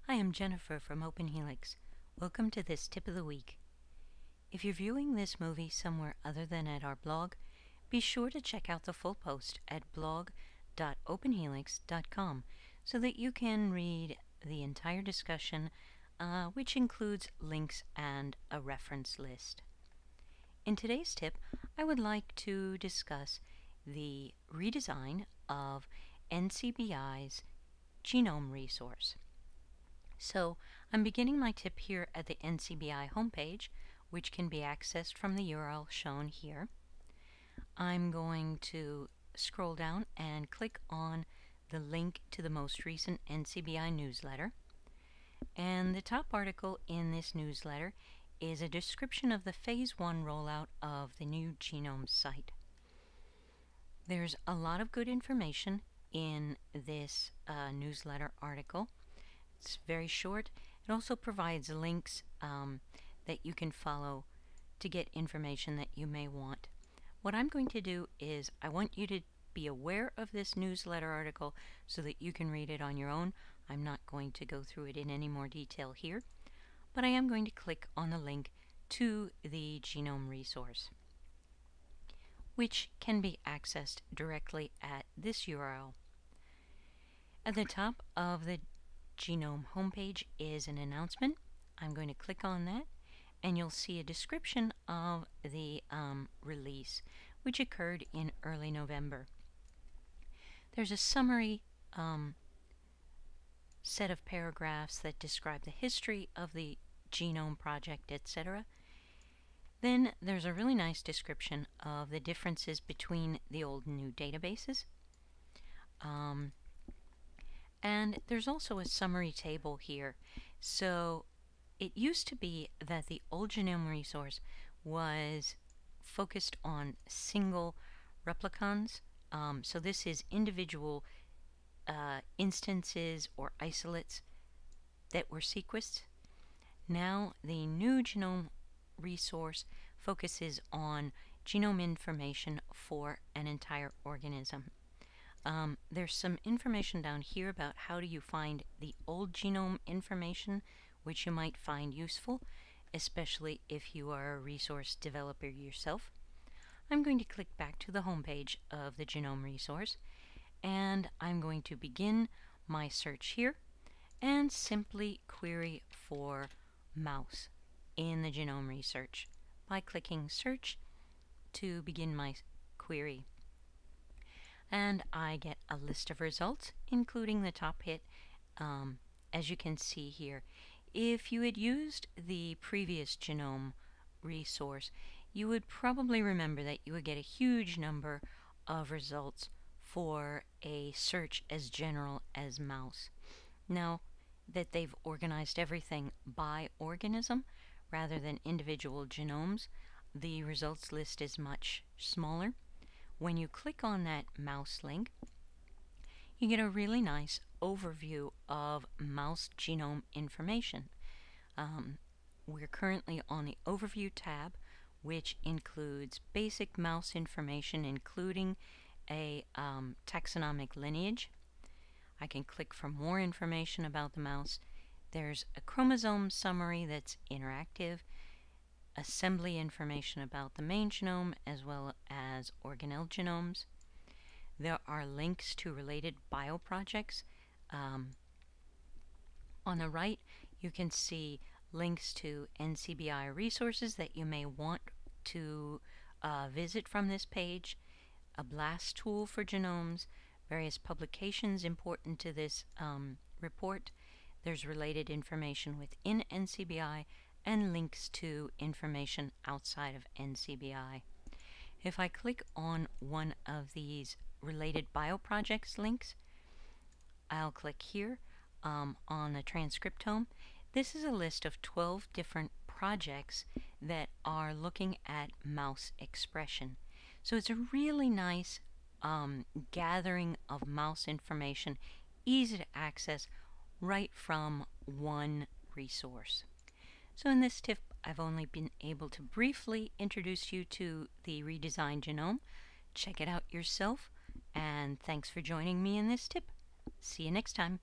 Hi, I'm Jennifer from OpenHelix. Welcome to this tip of the week. If you're viewing this movie somewhere other than at our blog, be sure to check out the full post at blog.openhelix.com so that you can read the entire discussion, which includes links and a reference list. In today's tip, I would like to discuss the redesign of NCBI's Genome Resource. So I'm beginning my tip here at the NCBI homepage, which can be accessed from the URL shown here. I'm going to scroll down and click on the link to the most recent NCBI newsletter. And the top article in this newsletter is a description of the Phase 1 rollout of the new genome site. There's a lot of good information in this newsletter article. It's very short. It also provides links that you can follow to get information that you may want. What I'm going to do is I want you to be aware of this newsletter article so that you can read it on your own. I'm not going to go through it in any more detail here, but I am going to click on the link to the Genome Resource, which can be accessed directly at this URL. At the top of the Genome homepage is an announcement. I'm going to click on that and you'll see a description of the release, which occurred in early November. There's a summary set of paragraphs that describe the history of the genome project, etc. Then there's a really nice description of the differences between the old and new databases. And there's also a summary table here. So it used to be that the old Genome Resource was focused on single replicons. So this is individual instances or isolates that were sequenced. Now the new Genome Resource focuses on genome information for an entire organism. There's some information down here about how do you find the old genome information, which you might find useful, especially if you are a resource developer yourself. I'm going to click back to the home page of the Genome Resource, and I'm going to begin my search here and simply query for mouse in the Genome Research by clicking Search to begin my query. And I get a list of results, including the top hit, as you can see here. If you had used the previous Genome Resource, you would probably remember that you would get a huge number of results for a search as general as mouse. Now that they've organized everything by organism rather than individual genomes, the results list is much smaller. When you click on that mouse link, you get a really nice overview of mouse genome information. We're currently on the Overview tab, which includes basic mouse information, including a taxonomic lineage. I can click for more information about the mouse. There's a chromosome summary that's interactive, assembly information about the main genome as well as organelle genomes. There are links to related bioprojects. On the right, you can see links to NCBI resources that you may want to visit from this page, a BLAST tool for genomes, various publications important to this report. There's related information within NCBI and links to information outside of NCBI. If I click on one of these related bioprojects links, I'll click here on the transcriptome. This is a list of 12 different projects that are looking at mouse expression. So it's a really nice gathering of mouse information, easy to access right from one resource. So in this tip, I've only been able to briefly introduce you to the redesigned genome. Check it out yourself, and thanks for joining me in this tip. See you next time.